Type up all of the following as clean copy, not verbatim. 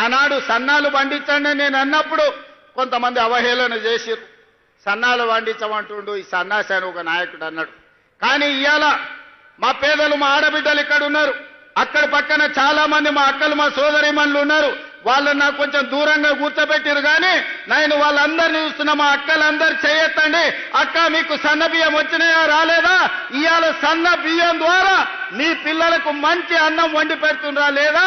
ఆనాడు సన్నాలు పండించండి నేను అన్నప్పుడు కొంతమంది అవహేళన చేసిరు. సన్నాలు పండించమంటుండు ఈ సన్నాసి అని ఒక నాయకుడు అన్నాడు. కానీ ఇవాళ మా పేదలు మా ఆడబిడ్డలు ఇక్కడ ఉన్నారు. అక్కడ పక్కన చాలా మంది మా అక్కలు మా సోదరిమణులు ఉన్నారు. వాళ్ళని నాకు కొంచెం దూరంగా కూర్చోబెట్టారు. కానీ నేను వాళ్ళందరినీ చూస్తున్నా. మా అక్కలందరూ చేయొద్దండి. అక్క మీకు సన్న బియ్యం వచ్చినాయా రాలేదా? ఇవాళ సన్న బియ్యం ద్వారా మీ పిల్లలకు మంచి అన్నం వండి పెడుతుండ్రా లేదా?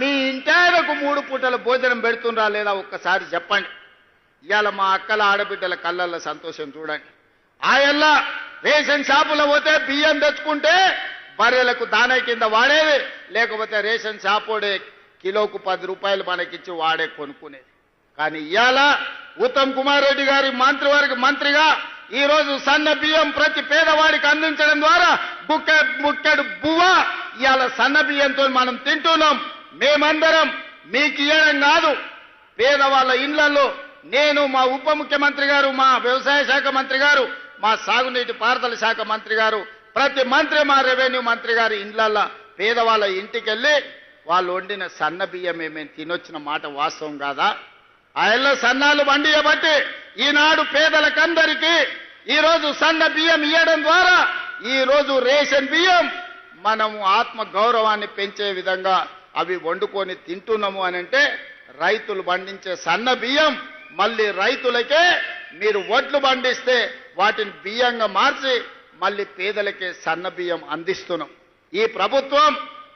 మీ ఇంటాయనకు 3 పూటల భోజనం పెడుతుండ్రా లేదా? ఒక్కసారి చెప్పండి. ఇవాళ మా అక్కల ఆడబిడ్డల కళ్ళల్లో సంతోషం చూడండి. ఆయల్లా రేషన్ షాపులో పోతే బియ్యం తెచ్చుకుంటే బర్రెలకు దానా కింద వాడేది, లేకపోతే రేషన్ షాపోడే కిలోకు 10 రూపాయలు మనకిచ్చి వాడే కొనుక్కునేది. కానీ ఇవాళ ఉత్తమ్ కుమార్ రెడ్డి గారి మంత్రిగా ఈరోజు సన్న బియ్యం ప్రతి పేదవాడికి అందించడం ద్వారా బుక్కెడు బువ్వ ఇవాళ సన్న బియ్యంతో మనం తింటున్నాం. మేమందరం మీకు ఇవ్వడం కాదు, పేదవాళ్ళ ఇళ్లలో నేను, మా ఉప ముఖ్యమంత్రి గారు, మా వ్యవసాయ శాఖ మంత్రి గారు, మా సాగునీటి పారుదల శాఖ మంత్రి గారు, ప్రతి మంత్రి, మా రెవెన్యూ మంత్రి గారి ఇండ్లల్లో పేదవాళ్ళ ఇంటికి వెళ్ళి వాళ్ళు వండిన సన్న బియ్యమే మేము తినొచ్చిన మాట వాస్తవం కాదా? ఆయల్లో సన్నాలు వండియబట్టి ఈనాడు పేదలకందరికీ ఈరోజు సన్న బియ్యం ఇవ్వడం ద్వారా ఈరోజు రేషన్ బియ్యం మనము ఆత్మ గౌరవాన్ని పెంచే విధంగా అవి వండుకొని తింటున్నాము అని అంటే, రైతులు పండించే సన్న బియ్యం మళ్ళీ రైతులకే మీరు వడ్లు పండిస్తే వాటిని బియ్యంగా మార్చి మళ్ళీ పేదలకే సన్న బియ్యం అందిస్తున్నాం. ఈ ప్రభుత్వం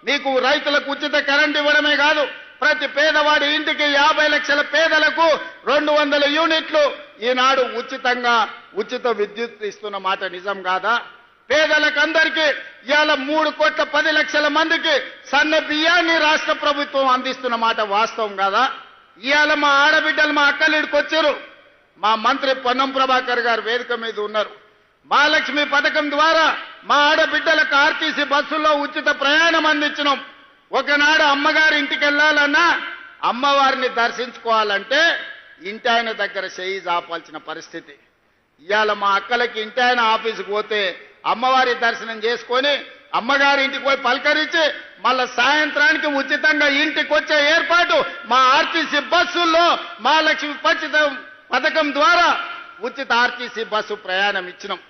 మీకు రైతులకు ఉచిత కరెంట్ ఇవ్వడమే కాదు, ప్రతి పేదవాడి ఇంటికి 50 లక్షల పేదలకు 200 యూనిట్లు ఈనాడు ఉచితంగా ఉచిత విద్యుత్ ఇస్తున్న మాట నిజం కాదా? పేదలకందరికీ ఇవాళ 3,10,00,000 మందికి సన్న బియ్యాన్ని రాష్ట్ర ప్రభుత్వం అందిస్తున్న మాట వాస్తవం కాదా? ఇవాళ మా ఆడబిడ్డలు మా అక్కలిడికి వచ్చారు. మా మంత్రి పొన్నం ప్రభాకర్ గారు వేదిక మీద ఉన్నారు. మహాలక్ష్మి పథకం ద్వారా మా ఆడబిడ్డలకు ఆర్టీసీ బస్సుల్లో ఉచిత ప్రయాణం అందించినాం. ఒకనాడు అమ్మగారి ఇంటికి వెళ్ళాలన్నా, అమ్మవారిని దర్శించుకోవాలంటే ఇంటి ఆయన దగ్గర చేయి జాపాల్సిన పరిస్థితి. ఇవాళ మా అక్కలకి ఇంటి ఆయన ఆఫీసుకు పోతే అమ్మవారి దర్శనం చేసుకొని అమ్మగారి ఇంటికి పోయి పలకరించి మళ్ళా సాయంత్రానికి ఉచితంగా ఇంటికి వచ్చే ఏర్పాటు మా ఆర్టీసీ బస్సుల్లో మహాలక్ష్మి పథకం ద్వారా ఉచిత ఆర్టీసీ బస్సు ప్రయాణం ఇచ్చినాం.